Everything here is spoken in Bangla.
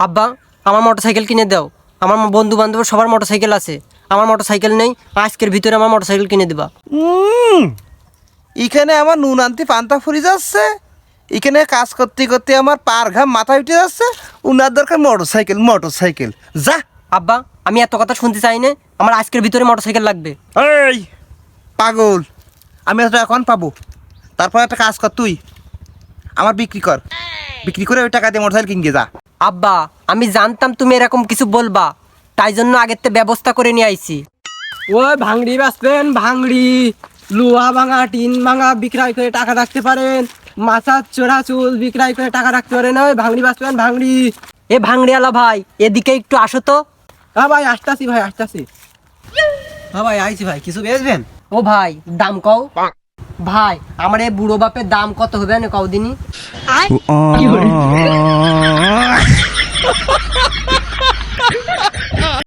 আব্বা আমার মোটরসাইকেল কিনে দাও। আমার বন্ধু বান্ধব সবার মোটরসাইকেল আছে, আমার মোটরসাইকেল নেই। আজকের ভিতরে আমার মোটরসাইকেল কিনে দিবা। এখানে আমার নুন আনতে পান্তা ফুরি যাচ্ছে, এখানে কাজ করতে করতে আমার পার ঘাম মাথায় উঠে যাচ্ছে। উনার দরকার মোটরসাইকেল, মোটরসাইকেল। যা আব্বা আমি এত কথা শুনতে চাই না, আমার আজকের ভিতরে মোটরসাইকেল লাগবে। এই পাগল, আমি এত এখন পাবো? তারপর একটা কাজ কর, তুই আমার বিক্রি কর, বিক্রি করে ওই টাকা দিয়ে মোটরসাইকেল কিনকে যা। আব্বা আমি জানতাম তুমি এরকম কিছু বলবা, তাই জন্য আগের থেকে ব্যবস্থা করে নিয়ে আইছি। ওই ভাঙড়ি বাঁচবেন, ভাঙড়ি লোহা ভাঙা টিন ভাঙা বিক্রয় করে টাকা রাখতে পারেন, মাথার চোরা চুল বিক্রয় করে টাকা রাখতে পারেন। ওই ভাঙড়ি বাঁচবেন, ভাঙড়ি। এ ভাঙড়িওয়ালা ভাই এদিকে একটু আসো তো। হ্যাঁ ভাই আসতাছি, ভাই আসতাছি। হ্যাঁ ভাই আইছি ভাই, কিছু বেচবেন? ও ভাই দাম কও। ভাই আমার এই বুড়ো বাপের দাম কত হবে না কও দিনই?